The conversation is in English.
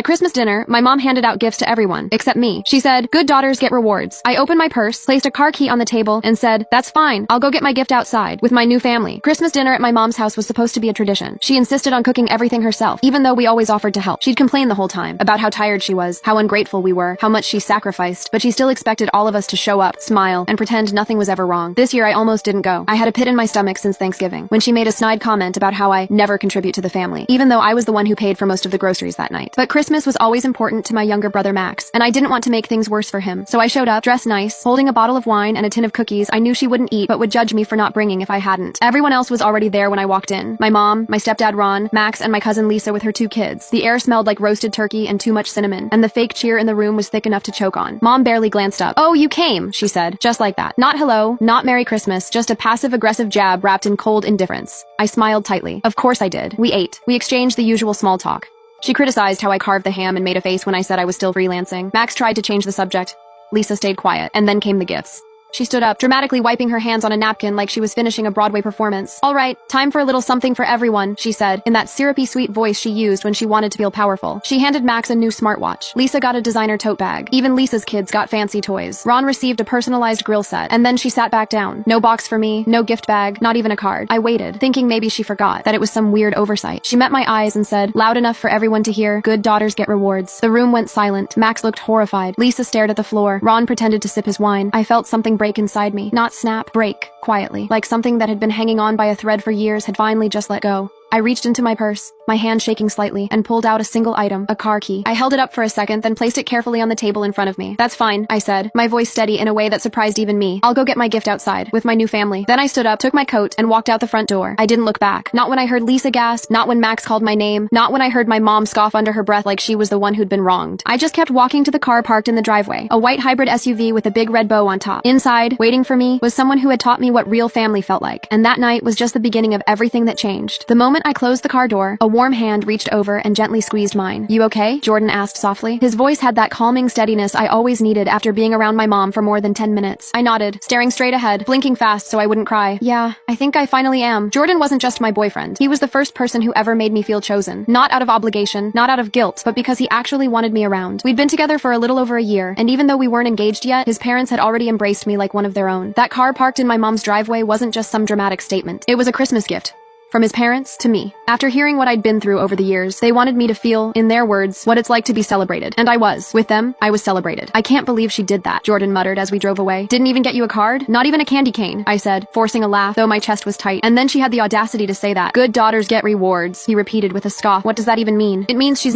At Christmas dinner, my mom handed out gifts to everyone, except me. She said, "Good daughters get rewards." I opened my purse, placed a car key on the table, and said, "That's fine, I'll go get my gift outside," with my new family. Christmas dinner at my mom's house was supposed to be a tradition. She insisted on cooking everything herself, even though we always offered to help. She'd complain the whole time about how tired she was, how ungrateful we were, how much she sacrificed, but she still expected all of us to show up, smile, and pretend nothing was ever wrong. This year I almost didn't go. I had a pit in my stomach since Thanksgiving, when she made a snide comment about how I never contribute to the family, even though I was the one who paid for most of the groceries that night. But Christmas was always important to my younger brother Max, and I didn't want to make things worse for him. So I showed up, dressed nice, holding a bottle of wine and a tin of cookies I knew she wouldn't eat but would judge me for not bringing if I hadn't. Everyone else was already there when I walked in. My mom, my stepdad Ron, Max, and my cousin Lisa with her 2 kids. The air smelled like roasted turkey and too much cinnamon, and the fake cheer in the room was thick enough to choke on. Mom barely glanced up. "Oh, you came," she said, just like that. Not hello, not Merry Christmas, just a passive-aggressive jab wrapped in cold indifference. I smiled tightly. Of course I did. We ate. We exchanged the usual small talk. She criticized how I carved the ham and made a face when I said I was still freelancing. Max tried to change the subject. Lisa stayed quiet, and then came the gifts. She stood up, dramatically wiping her hands on a napkin like she was finishing a Broadway performance. "All right, time for a little something for everyone," she said, in that syrupy sweet voice she used when she wanted to feel powerful. She handed Max a new smartwatch. Lisa got a designer tote bag. Even Lisa's kids got fancy toys. Ron received a personalized grill set, and then she sat back down. No box for me, no gift bag, not even a card. I waited, thinking maybe she forgot, that it was some weird oversight. She met my eyes and said, loud enough for everyone to hear, "Good daughters get rewards." The room went silent. Max looked horrified. Lisa stared at the floor. Ron pretended to sip his wine. I felt something break inside me. Not snap, break, quietly, like something that had been hanging on by a thread for years had finally just let go. I reached into my purse, my hand shaking slightly, and pulled out a single item, a car key. I held it up for a second, then placed it carefully on the table in front of me. "That's fine," I said, my voice steady in a way that surprised even me. "I'll go get my gift outside, with my new family." Then I stood up, took my coat, and walked out the front door. I didn't look back. Not when I heard Lisa gasp, not when Max called my name, not when I heard my mom scoff under her breath like she was the one who'd been wronged. I just kept walking to the car parked in the driveway, a white hybrid SUV with a big red bow on top. Inside, waiting for me, was someone who had taught me what real family felt like. And that night was just the beginning of everything that changed. The moment I closed the car door, a warm hand reached over and gently squeezed mine. "You okay?" Jordan asked softly. His voice had that calming steadiness I always needed after being around my mom for more than 10 minutes. I nodded, staring straight ahead, blinking fast so I wouldn't cry. "Yeah, I think I finally am." Jordan wasn't just my boyfriend. He was the first person who ever made me feel chosen. Not out of obligation, not out of guilt, but because he actually wanted me around. We'd been together for a little over a year, and even though we weren't engaged yet, his parents had already embraced me like one of their own. That car parked in my mom's driveway wasn't just some dramatic statement. It was a Christmas gift. From his parents to me. After hearing what I'd been through over the years, they wanted me to feel, in their words, what it's like to be celebrated. And I was. With them, I was celebrated. "I can't believe she did that," Jordan muttered as we drove away. "Didn't even get you a card? Not even a candy cane," I said, forcing a laugh, though my chest was tight. "And then she had the audacity to say that. 'Good daughters get rewards,'" he repeated with a scoff. "What does that even mean?" "It means she's